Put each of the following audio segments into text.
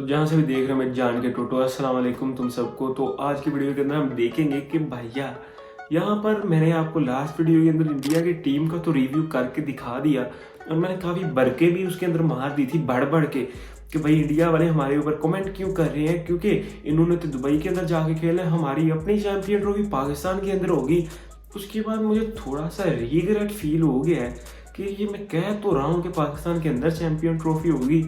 जहाँ से भी देख रहे हैं मैं जान के टोटो अस्सलाम वालेकुम तुम सबको। तो आज की वीडियो के अंदर हम देखेंगे कि भैया यहाँ पर मैंने आपको लास्ट वीडियो के अंदर इंडिया की टीम का तो रिव्यू करके दिखा दिया और मैंने काफ़ी बरके भी उसके अंदर मार दी थी बढ़ बढ़ के कि भाई इंडिया वाले हमारे ऊपर कमेंट क्यों कर रहे हैं, क्योंकि इन्होंने तो दुबई के अंदर जाके खेला, हमारी अपनी चैंपियन ट्रॉफी पाकिस्तान के अंदर होगी। उसके बाद मुझे थोड़ा सा रिग्रेट फील हो गया है कि ये मैं कह तो रहा हूँ कि पाकिस्तान के अंदर चैंपियन ट्रॉफी होगी,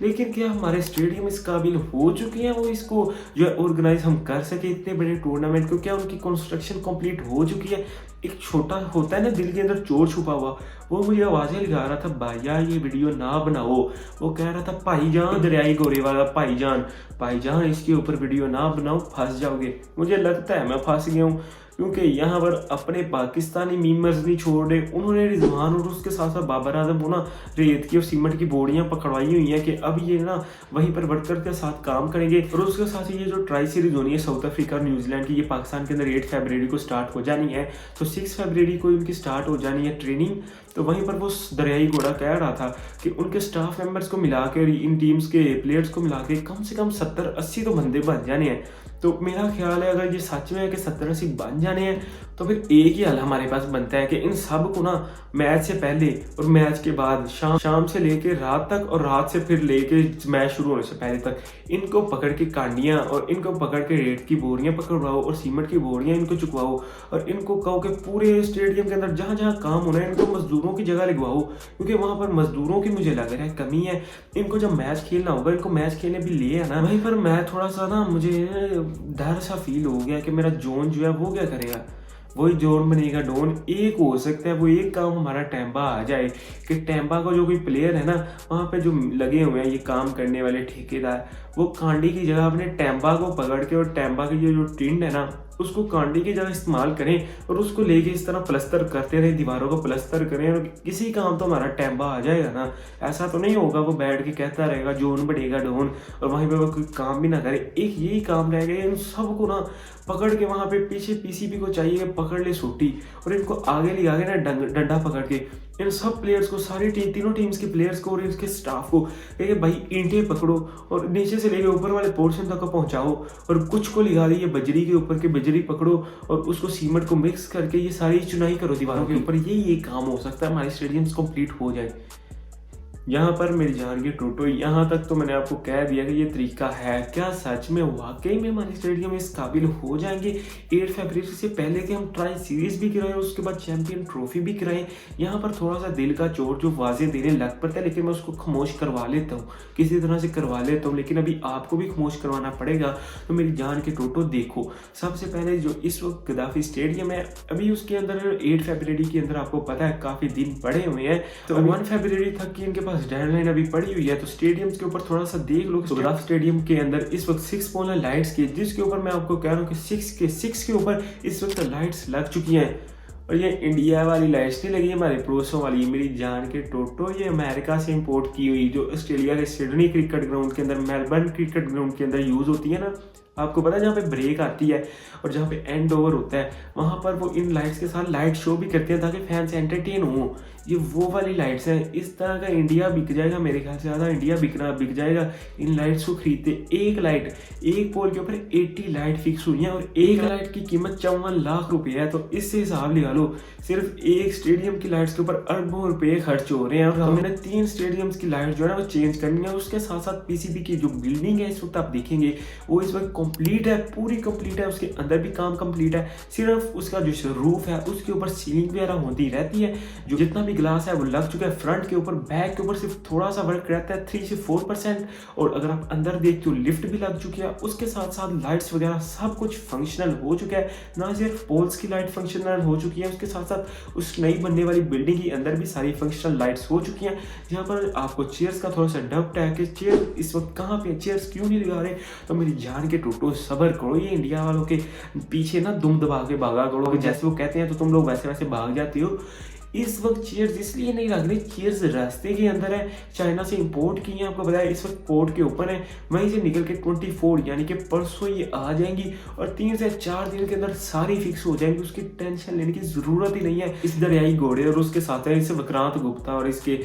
लेकिन क्या हमारे स्टेडियम इस काबिल हो चुके हैं वो इसको जो है ऑर्गेनाइज हम कर सके इतने बड़े टूर्नामेंट को? क्या उनकी कंस्ट्रक्शन कंप्लीट हो चुकी है? एक छोटा होता है ना दिल के अंदर चोर छुपा हुआ, वो मुझे आवाज़ें लगा रहा था भैया ये वीडियो ना बनाओ। वो कह रहा था भाईजान दरियाई गोरे वाला भाईजान इसके ऊपर वीडियो ना बनाओ फंस जाओगे। मुझे लगता है मैं फंस गया हूँ, क्योंकि यहाँ पर अपने पाकिस्तानी मीमर्स नहीं छोड़ रहे। उन्होंने रिजवान और उसके साथ साथ बाबर आजम को ना रेत की और सीमेंट की बोरियां पकड़वाई हुई हैं कि अब ये ना वहीं पर वर्कर के साथ काम करेंगे। और उसके साथ ही ये जो ट्राई सीरीज होनी है साउथ अफ्रीका और न्यूजीलैंड की, ये पाकिस्तान के अंदर 8 फरवरी को स्टार्ट हो जानी है, तो 6 फरवरी को इनकी स्टार्ट हो जानी है ट्रेनिंग। तो वहीं पर वो दरियाई घोड़ा कह रहा था कि उनके स्टाफ मेंबर्स को मिला के, इन टीम्स के प्लेयर्स को मिला के कम से कम 70-80 तो बंदे बन जाने हैं। तो मेरा ख्याल है अगर ये सच में है कि 70-80 बन जाने हैं तो फिर एक ही हल हमारे पास बनता है कि इन सब को ना मैच से पहले और मैच के बाद शाम से लेके रात तक और रात से फिर लेके मैच शुरू होने से पहले तक इनको पकड़ के कांडियाँ और इनको पकड़ के रेत की बोरियां पकड़वाओ और सीमेंट की बोरियां इनको चुकवाओ और इनको कहो कि पूरे स्टेडियम के अंदर जहाँ जहाँ काम होना है इनको मजदूरों की जगह लगवाओ, क्योंकि वहाँ पर मजदूरों की मुझे लग रहा है कमी है। इनको जब मैच खेलना होगा इनको मैच खेलने भी लिए है ना, वहीं पर मैं थोड़ा सा ना मुझे डर सा फील हो गया कि मेरा जोन जो है वो क्या करेगा, वही जोन बनेगा डोन। एक हो सकता है वो एक काम हमारा टैम्बा आ जाए कि टैम्बा का जो कोई प्लेयर है ना वहाँ पे जो लगे हुए हैं ये काम करने वाले ठेकेदार, वो कांडी की जगह अपने टैम्बा को पकड़ के और टैम्बा की जो टिंड है ना उसको कांडी की जगह इस्तेमाल करें और उसको लेके इस तरह प्लस्तर करते रहे, दीवारों को प्लस्तर करें और किसी काम तो हमारा टैम्बा आ जाएगा ना। ऐसा तो नहीं होगा वो बैठ के कहता रहेगा जोन बढ़ेगा डोन और वहीं पे वो कोई काम भी ना करे। एक यही काम रह गया, इन सबको ना पकड़ के वहाँ पे पीछे पीसीबी को चाहिए कि पकड़ ले सूटी और इनको आगे ले आगे ना डंडा पकड़ के इन सब प्लेयर्स को, सारी तीनों टीम्स के प्लेयर्स को और इसके स्टाफ को कहे भाई ईंटें पकड़ो और नीचे से लेके ऊपर वाले पोर्शन तक पहुंचाओ और कुछ को लगा दी ये बजरी के ऊपर के बजरी पकड़ो और उसको सीमेंट को मिक्स करके ये सारी चुनाई करो दीवारों के ऊपर। ये काम हो सकता है हमारी स्टेडियम्स कंप्लीट हो जाए। यहाँ पर मेरी जान की टोटो यहाँ तक तो मैंने आपको कह दिया कि ये तरीका है। क्या सच में वाकई में हमारे स्टेडियम इस काबिल हो जाएंगे 8 फरवरी से पहले कि हम ट्राई सीरीज भी कराएं उसके बाद चैंपियन ट्रॉफी भी कराएं? यहाँ पर थोड़ा सा दिल का चोट जो वाजे देने लग पड़ता है, लेकिन मैं उसको खामोश करवा लेता हूँ, किसी तरह से करवा लेता हूँ, लेकिन अभी आपको भी खामोश करवाना पड़ेगा। तो मेरी जान के टोटो देखो, सबसे पहले जो इस वक्त गद्दाफी स्टेडियम है अभी उसके अंदर 8 फरवरी के अंदर आपको पता है काफी दिन पड़े हुए हैं, तो 1 फरवरी तक की इनके डेडलाइन अभी पड़ी हुई है। तो स्टेडियम के ऊपर थोड़ा सा देख लो, गद्दाफी स्टेडियम के अंदर इस वक्त 6 पोलर लाइट्स की, जिसके ऊपर मैं आपको कह रहा हूँ कि 6 के ऊपर इस वक्त लाइट्स लग चुकी हैं। और ये इंडिया वाली लाइट्स नहीं लगी, हमारे पड़ोसों वाली मेरी जान के टोटो ये अमेरिका से इंपोर्ट की हुई, जो ऑस्ट्रेलिया के सिडनी क्रिकेट ग्राउंड के अंदर, मेलबर्न क्रिकेट ग्राउंड के अंदर यूज होती है ना। आपको पता है जहाँ पे ब्रेक आती है और जहाँ पे एंड ओवर होता है वहाँ पर वो इन लाइट्स के साथ लाइट शो भी करते हैं ताकि फैंस एंटरटेन हो। ये वो वाली लाइट्स हैं। इस तरह का इंडिया बिक जाएगा, मेरे ख्याल से ज़्यादा इंडिया बिक जाएगा इन लाइट्स को खरीदते। एक लाइट, एक पोल के ऊपर 80 लाइट फिक्स हुई हैं और एक लाइट की कीमत 54 लाख रुपए है। तो इससे हिसाब लगा लो सिर्फ एक स्टेडियम की लाइट्स के ऊपर अरबों रुपए खर्च हो रहे हैं और हमने 3 स्टेडियम्स की लाइट जो है ना वो चेंज करनी है। उसके साथ साथ पीसीबी की जो बिल्डिंग है इस वक्त आप देखेंगे वो इस वक्त कंप्लीट है, पूरी कंप्लीट है, उसके अंदर भी काम कंप्लीट है। सिर्फ उसका जो रूफ है उसके ऊपर सीलिंग वगैरह होती रहती है, जो जितना भी ग्लास है वो लग चुका है। फ्रंट के ऊपर, बैक के ऊपर सिर्फ थोड़ा सा वर्क रहता है 3 से 4%। और अगर आप अंदर देखते हो लिफ्ट भी लग चुकी है, उसके साथ साथ लाइट्स वगैरह सब कुछ फंक्शनल हो चुका है। ना सिर्फ पोल्स की लाइट फंक्शनल हो चुकी है, उसके साथ साथ उस नई बनने वाली बिल्डिंग के अंदर भी सारी फंक्शनल लाइट्स हो चुकी हैं। जहाँ पर आपको चेयर्स का थोड़ा सा डाउट है कि चेयर इस वक्त कहाँ पे, चेयर्स क्यों नहीं लगा रहे, तो मेरी जान के टोटो सबर करो, ये इंडिया वालों के पीछे ना दुम दबा के भागा करो, जैसे वो कहते हैं तो तुम लोग वैसे वैसे भाग जाते हो। इस वक्त चेयर्स इसलिए नहीं लग रही, चेयर्स रास्ते के अंदर है, चाइना से इंपोर्ट की हैं, आपको बताया इस वक्त पोर्ट के ऊपर है, वहीं से निकल के 24 यानी कि परसों ये आ जाएंगी और 3 से 4 दिन के अंदर सारी फिक्स हो जाएंगी। उसकी टेंशन लेने की ज़रूरत ही नहीं है। इस दरियाई घोड़े और उसके साथ है इस विक्रांत गुप्ता और इसके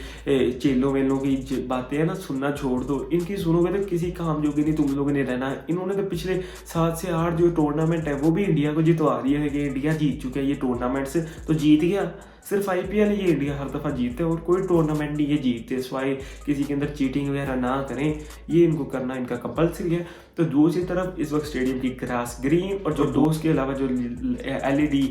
चेलों वेलों की बातें है ना, सुनना छोड़ दो। इनकी सुनोगे तो किसी काम जोगी नहीं तुम लोगों ने रहना। इन्होंने तो पिछले 7 से 8 जो टूर्नामेंट है वो भी इंडिया को जितवा दिया है कि इंडिया जीत चुका है ये टूर्नामेंट से, तो जीत गया। सिर्फ आईपीएल ये इंडिया हर दफ़ा जीतते हैं और कोई टूर्नामेंट नहीं ये जीतते, स्वाई किसी के अंदर चीटिंग वगैरह ना करें, ये इनको करना इनका कंपलसरी है। तो दूसरी तरफ इस वक्त स्टेडियम की ग्रास ग्रीन और जो दोस्त के अलावा जो एलईडी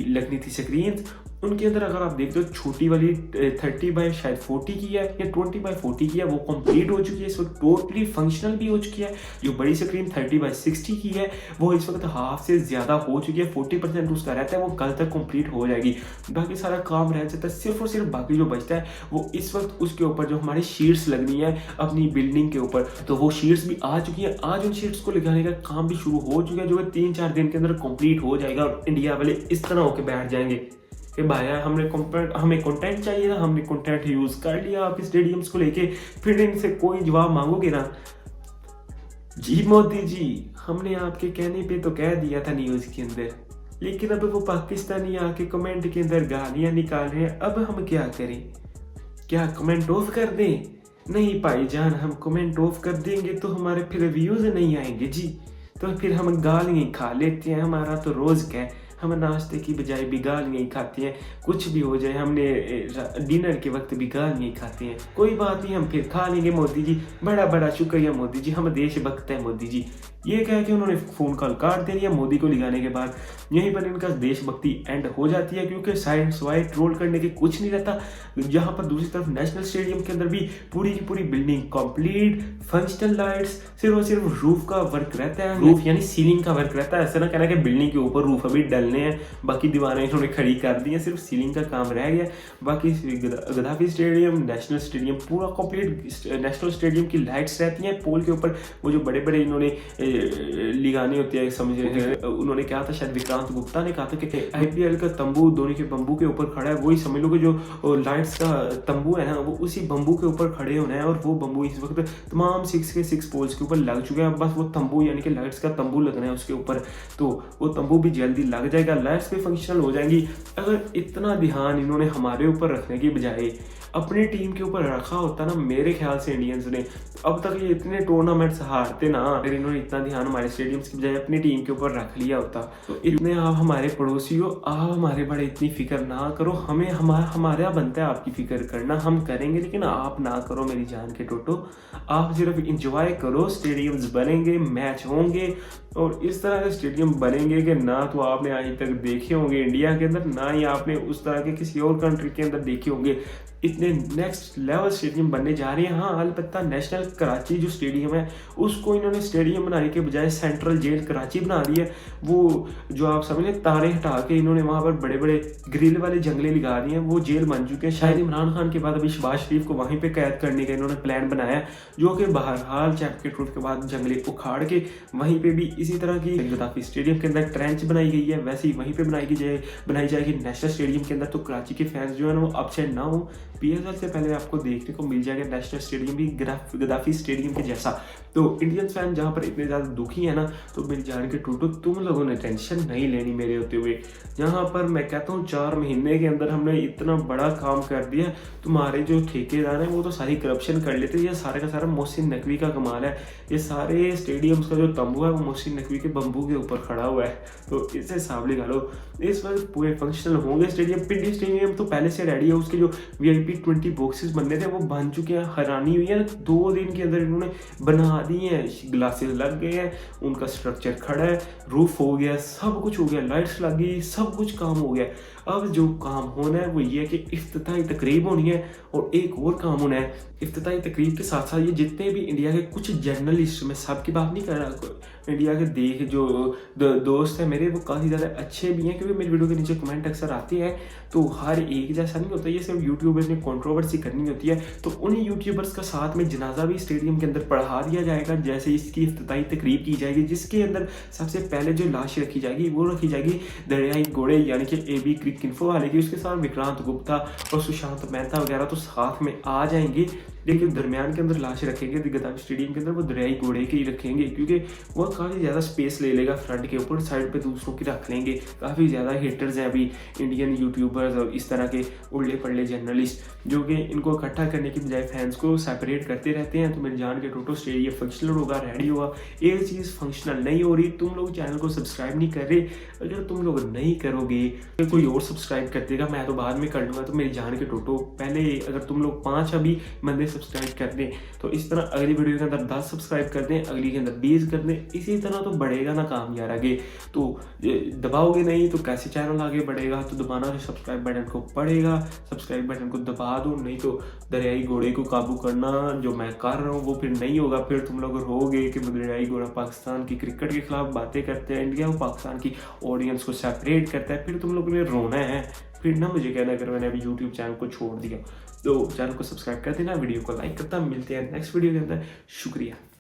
लगनी थी स्क्रीन, उनके अंदर अगर आप देखते हो छोटी वाली 30 बाय शायद 40 की है या 20 बाय 40 की है, वो कंप्लीट हो चुकी है इस वक्त, टोटली फंक्शनल भी हो चुकी है। जो बड़ी स्क्रीन 30 बाय 60 की है वो इस वक्त हाफ से ज़्यादा हो चुकी है, 40% उसका रहता है, वो कल तक कंप्लीट हो जाएगी। बाकी सारा काम रह जाता है, सिर्फ और सिर्फ बाकी जो बचता है वो इस वक्त उसके ऊपर जो हमारी शीट्स लगनी है अपनी बिल्डिंग के ऊपर, तो वो शीट्स भी आ चुकी है। आज उन शीट्स को लगाने का काम भी शुरू हो चुका है, जो 3-4 दिन के अंदर कंप्लीट हो जाएगा और इंडिया वाले इस तरह होकर बैठ जाएंगे कि भाया हमें कंटेंट चाहिए ना, हमने कंटेंट यूज़ कर लिया आपके स्टेडियम्स को लेके, फिर इनसे कोई जवाब मांगोगे ना। जी मोदी जी, हमने आपके कहने पे तो कह दिया था न्यूज़ के अंदर, लेकिन अब वो पाकिस्तानी आके कमेंट के अंदर गालियाँ निकाल रहे हैं। अब हम क्या करें? क्या कमेंट ऑफ कर दें? नहीं भाईजान, हम कमेंट ऑफ कर देंगे तो हमारे फिर व्यूज़ नहीं आएंगे जी, तो फिर हम गालियाँ खा लेते हैं। हमारा तो रोज़ क्या है, हम नाश्ते की बजाय भी गालियाँ ही खाते हैं, कुछ भी हो जाए हमने डिनर के वक्त भी गालियाँ ही खाते हैं। कोई बात नहीं, हम फिर खा लेंगे मोदी जी, बड़ा बड़ा शुक्रिया मोदी जी, हम देशभक्त हैं मोदी जी। ये कह के उन्होंने फ़ोन कॉल काट दे दिया मोदी को लगाने के बाद। यहीं पर इनका देशभक्ति एंड हो जाती है, क्योंकि साइड स्वाई ट्रोल करने के कुछ नहीं रहता। जहाँ पर दूसरी तरफ नेशनल स्टेडियम के अंदर भी पूरी की पूरी बिल्डिंग कंप्लीट, फंक्शनल लाइट्स, सिर्फ और सिर्फ रूफ का वर्क रहता है, रूफ यानी सीलिंग का वर्क रहता है। ऐसा ना कहना कि बिल्डिंग के ऊपर रूफ अभी डलने हैं, बाकी दीवारें इन्होंने खड़ी कर दी हैं, सिर्फ सीलिंग का काम रह गया। बाकी गद्दाफी स्टेडियम, नेशनल स्टेडियम पूरा कंप्लीट। नेशनल स्टेडियम की लाइट्स रहती हैं पोल के ऊपर, वो जो बड़े बड़े इन्होंने लिगाने होते हैं, समझे उन्होंने कहा था, शायद विक्रांत गुप्ता ने कहा था कि आईपीएल का तंबू धोनी के बम्बू के ऊपर खड़ा है, वही समझ लो कि जो लाइट्स का तंबू है ना, वो उसी बम्बू के ऊपर खड़े होना है। और वो बम्बू इस वक्त तमाम 6 के 6 पोल्स के ऊपर लग चुके हैं, बस वो तंबू यानी कि लाइट्स का तंबू लगना है उसके ऊपर, तो वो तंबू भी जल्दी लग जाएगा, लाइट्स भी फंक्शनल हो जाएंगी। अगर इतना ध्यान इन्होंने हमारे ऊपर रखने की बजाय अपनी टीम के ऊपर रखा होता ना, मेरे ख्याल से इंडियंस ने अब तक ये इतने टूर्नामेंट्स हारते ना, अगर इन्होंने इतना ध्यान हमारे स्टेडियम्स की बजाय अपनी टीम के ऊपर रख लिया होता। तो इतने आप हमारे पड़ोसी हो, आप हमारे बड़े इतनी फिक्र ना करो, हमें हमारा बनता है आपकी फिक्र करना, हम करेंगे, लेकिन आप ना करो मेरी जान के टोटो। आप सिर्फ इंजॉय करो, स्टेडियम्स बनेंगे, मैच होंगे और इस तरह के स्टेडियम बनेंगे कि ना तो आपने आज तक देखे होंगे इंडिया के अंदर, ना ही आपने उस तरह के किसी और कंट्री के अंदर देखे होंगे। इतने नेक्स्ट लेवल स्टेडियम बनने जा रहे हैं। हाँ, अलबत्ता नेशनल कराची जो स्टेडियम है उसको इन्होंने स्टेडियम बनाने के बजाय सेंट्रल जेल कराची बना दी है। वो जो आप समझ तारे हटा के इन्होंने वहाँ पर बड़े बड़े ग्रिल वाले जंगले लगा दिए हैं, वो जेल बन चुके हैं। शायद इमरान खान के बाद अभी शहबाज शरीफ को वहीं पर कैद करने का इन्होंने प्लान बनाया, जो कि बहरहाल चैंपियन ट्रॉफी के बाद जंगले उखाड़ के वहीं पर भी इसी तरह की गद्दाफी स्टेडियम के अंदर ट्रेंच बनाई गई है, वैसे ही वहीं पर बनाई जाएगी नेशनल स्टेडियम के अंदर। तो कराची के फैंस जो है ना वो अपसेट ना हो, पीएसएल से पहले आपको देखने को मिल जाएगा नेशनल स्टेडियम भी गद्दाफी स्टेडियम के जैसा। तो इंडियन फैन जहाँ पर इतने ज़्यादा दुखी है ना, तो मेरी जान के टूटो, तुम लोगों ने टेंशन नहीं लेनी मेरे होते हुए। जहाँ पर मैं कहता हूँ 4 महीने के अंदर हमने इतना बड़ा काम कर दिया, तुम्हारे जो ठेकेदार हैं वो तो सारी करप्शन कर लेते। ये सारे का सारा मोहसिन नकवी का कमाल है। ये सारे स्टेडियम्स का जो तंबू है वो मोहसिन नकवी के बम्बू के ऊपर खड़ा हुआ है, तो इससे हिसाब लगा लो। इस वक्त पूरे फंक्शनल होंगे स्टेडियम। पिंडी स्टेडियम तो पहले से रेडी है, उसके जो VIP 20 बॉक्सेस बनने थे वो बन चुके हैं। हैरानी हुई है, 2 दिन के अंदर इन्होंने बना दिए हैं, ग्लासेस लग गए हैं, उनका स्ट्रक्चर खड़ा है, रूफ हो गया, सब कुछ हो गया, लाइट्स लग गई, सब कुछ काम हो गया। अब जो काम होना है वो ये है कि इफ्तिताही तकरीब होनी है और एक और काम होना है इफ्तिताही तकरीब के साथ साथ ये जितने भी इंडिया के कुछ जर्नलिस्ट, मैं सबकी बात नहीं कर रहा, इंडिया के देख जो दोस्त हैं मेरे, वो काफ़ी ज़्यादा अच्छे भी हैं, क्योंकि मेरी वीडियो के नीचे कमेंट अक्सर आते हैं। तो हर एक जैसा नहीं होता, ये सिर्फ यूट्यूबर्स ने कंट्रोवर्सी करनी होती है, तो उन्हीं यूट्यूबर्स का साथ में जनाजा भी स्टेडियम के अंदर पढ़ा दिया जाएगा जैसे इसकी इफ्तिताही तकरीब की जाएगी, जिसके अंदर सबसे पहले जो लाश रखी जाएगी वो रखी जाएगी दरियाई घोड़े यानी कि AB क्रिक इन्फो वाले की। उसके साथ विक्रांत गुप्ता और सुशांत मेहता वगैरह तो साथ में आ जाएंगे, लेकिन दरमियान के अंदर लाश रखेंगे गद्दाफी स्टेडियम के अंदर वो दरियाई घोड़े की ही रखेंगे, क्योंकि वो काफ़ी ज़्यादा स्पेस ले लेगा फ्रंट के ऊपर, साइड पे दूसरों की रख लेंगे। काफ़ी ज़्यादा हेटर्स हैं अभी इंडियन यूट्यूबर्स और इस तरह के उल्ले पड़ले जर्नलिस्ट, जो कि इनको इकट्ठा करने की बजाय फैंस को सेपरेट करते रहते हैं। तो मेरी जान के टोटो स्टेडियम फंक्शनल होगा, रेडी होगा। एक चीज़ फंक्शनल नहीं हो रही, तुम लोग चैनल को सब्सक्राइब नहीं कर रहे। अगर तुम लोग नहीं करोगे तो कोई और सब्सक्राइब कर देगा, मैं तो बाद में कर लूँगा। तो मेरी जान के टोटो पहले अगर तुम लोग 5 अभी बंदे सब्सक्राइब कर दें, तो इस तरह अगली वीडियो के अंदर 10 सब्सक्राइब कर दें, अगली के अंदर 20 कर दें, इसी तरह तो बढ़ेगा ना काम यार आगे। तो दबाओगे नहीं तो कैसे चैनल आगे बढ़ेगा? तो दबाना तो सब्सक्राइब बटन को पड़ेगा, सब्सक्राइब बटन को दबा दो, नहीं तो दरियाई घोड़े को काबू करना जो मैं कर रहा हूँ वो फिर नहीं होगा। फिर तुम लोग रोगे कि दरियाई घोड़ा पाकिस्तान की क्रिकेट के खिलाफ बातें करते हैं, इंडिया वो पाकिस्तान की ऑडियंस को सेपरेट करता है, फिर तुम लोगों ने रोना है। फिर ना मुझे कहना अगर मैंने अभी यूट्यूब चैनल को छोड़ दिया। तो चैनल को सब्सक्राइब कर देना, वीडियो को लाइक करता। मिलते हैं नेक्स्ट वीडियो के अंदर। शुक्रिया।